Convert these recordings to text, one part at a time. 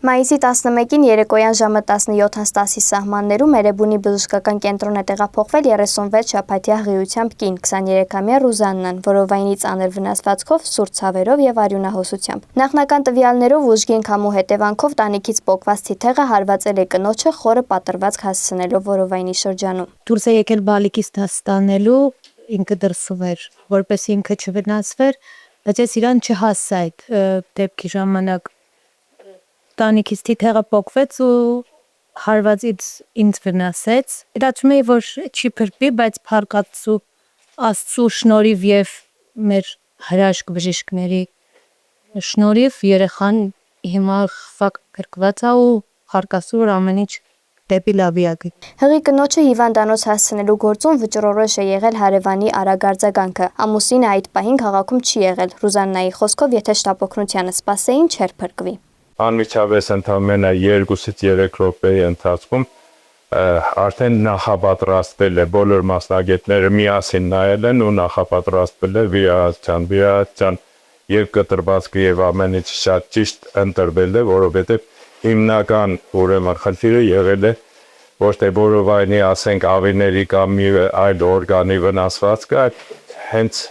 Մայիսի 11-ին երեկոյան ժամը 17:10-ի սահմաններում Էրեբունի բժշկական կենտրոն է տեղափոխվել 36 շաբաթյա հղիությամբ կին 23-ամյա Ռուզաննան, որովայնի ծանր վնասվածքով, սուր ցավերով եւ արյունահոսությամբ։ Նախնական տվյալներով ուժգին քամու հետևանքով տանիքից պոկված թիթեղը հարվածել է կնոջը խորը պատրվածք հասցնելով որովայնի շրջանում։ Դուրս է եկել բալիկից դաստանելու, ինքը դրսում էր, որպեսզի ինքը չվնասվեր, բայց ես իրան չհասա այդ դեպքի ժամանակ տանիքից թիթեղը պոկվեց ու հարվածից ինձ վնասեց։ Իրացում էի, որ չի փրկվի, բայց փառքատու Աստծու շնորհիվ եւ մեր հրաշք բժիշկների շնորհիվ երեխան հիմա փրկված է ու փառքաստու որ ամեն ինչ դեպի լավի է գնում։ Հղի կնոջը հիվանդանոց հասցնելու գործում վճռորոշ է եղել հարևանի Արա արձագանքը։ Ամուսինը այդ պահին քաղաքում չի եղել։ Ռուզաննայի խոսքով, եթե շտապօգնությանը սպասեին, չէր փրկվի։ Անմիջապես ընդամենը 2-ից 3 րոպեի ընթացքում արդեն նախապատրաստվել է, բոլոր մասնագետները միասին նայել են ու նախապատրաստվել է վիրահատության եւ կտրվածքը եւ ամեն ինչ շատ ճիշտ ընտրվել է, որովհետեւ հիմնական ուրեմն խնդիրը եղել է ոչ թե որովայնի, ասենք, ավիների կամ մի այլ օրգանի վնասվածքը, այլ հենց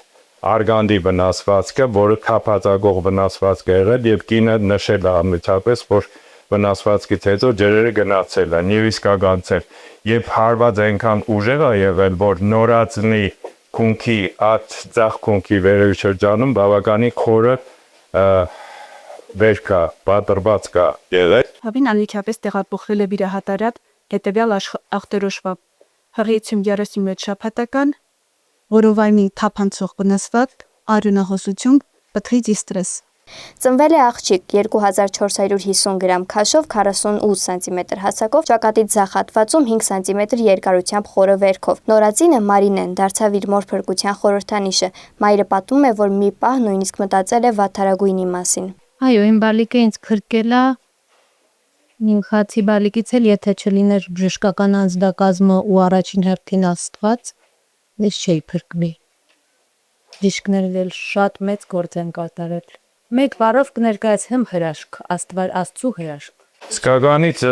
արգանդի վնասվածքը, որը քափածագող վնասվածք է եղել եւ կինը նշել է անմիջապես, որ վնասվածքից հետո ջրերը գնացել են եւ իսկականցել եւ հարված այնքան ուժեղ է եղել, որ նորածնի քունքի այդ ցախ քունքի վերևի շրջանում բավականին խորը վերքա պատրվածք է եղել։ Հավին անմիջապես տեղափոխվել է վիրահատարած հետևյալ ախտորոշվա հղիություն 37 շաբաթական որովայնի թափանցող վնասված, արյունահոսություն, պտղի դիստրես։ Ծնվել է աղջիկ 2450 գրամ քաշով 48 սանտիմետր հասակով, ճակատից ձախ հատվածում 5 սանտիմետր երկարությամբ խորը վերքով։ Նորածինը Մարինեն դարձավ իր մոր փրկության խորհրդանիշը։ Մայրը պատմում է, որ մի պահ նույնիսկ մտածել է վատթարագույնի մասին։ Այո, իմ բալիկը ինձ փրկել է իմ խացի բալիկից էլ, եթե չլիներ բժշկական անձնակազմը ու առաջին հերթին Աստված, ես չէի փրկվի։ Բժիշկներն էլ շատ մեծ գործ են կատարել։ Մեկ բառով կներկայացնեմ հրաշք, Աստծու հրաշք։ Իսկականից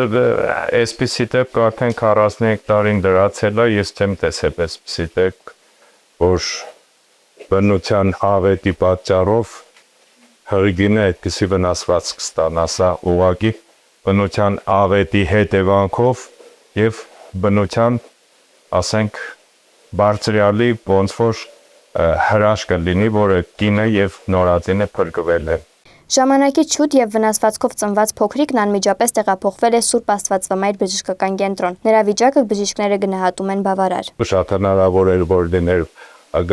այսպիսի դեպք արդեն 45 տարին դրացել է, ես չեմ տեսել այսպիսի դեպք, որ բնության ավետի պատճառով հղիգինը այդպիսի վնասվածք ստանա, սա ուղղակի բնության ավետի հետևանքով եւ բնության, ասենք, բարձրյալի ոնց որ հրաշքը լինի, որը կինը եւ նորածինը փրկվել են։ Ժամանակից շուտ եւ վնասվածքով ծնված փոքրիկն անմիջապես տեղափոխվել է Սուրբ Աստվածվամայր բժշկական կենտրոն։ Նրա վիճակը բժիշկները գնահատում են բավարար։ Շատ հնարավոր էր, որ լիներ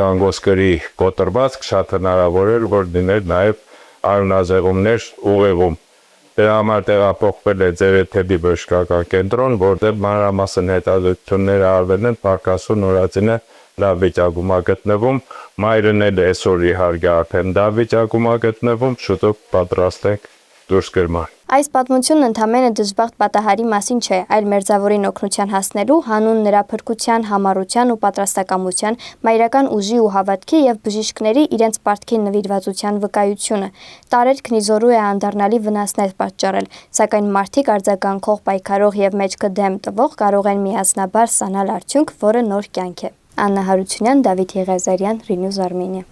գանգոսկրի կոտրվածք, շատ հնարավոր էր, որ լիներ նաեւ արյունազեղումներ ուղեղում։ Դրա համար տեղափոխվել է Ձևեթեփի բժշկական կենտրոն, որտեղ մանրամասն հետազոտություններ արվել են, փառքաստու նորածինը լավ վիճակում է գտնվում, մայրն էլ այսօր իհարկե արդեն լավ վիճակում է գտնվում, շուտով պատրաստ ենք դուրս գալու։ Այս պատմությունն ընդամենը դժբախտ պատահարի մասին չէ, այլ մերձավորին օգնության հասնելու, հանուն նրա փրկության, համառության ու պատրաստակամության, մայրական ուժի ու հավատքի եւ բժիշկների իրենց պարտքի նվիրվածության վկայությունը։ Տարեր քնիզորու է անդառնալի վնասներ պատճառել, սակայն մարդիկ արձագանքող, պայքարող եւ մեջքը դեմ տվող կարող են միասնաբար ստանալ արդյունք, որը նոր կյանք է։ Աննա Հարությունյան, Դավիթ Եղիազարյան, Renews Armenia։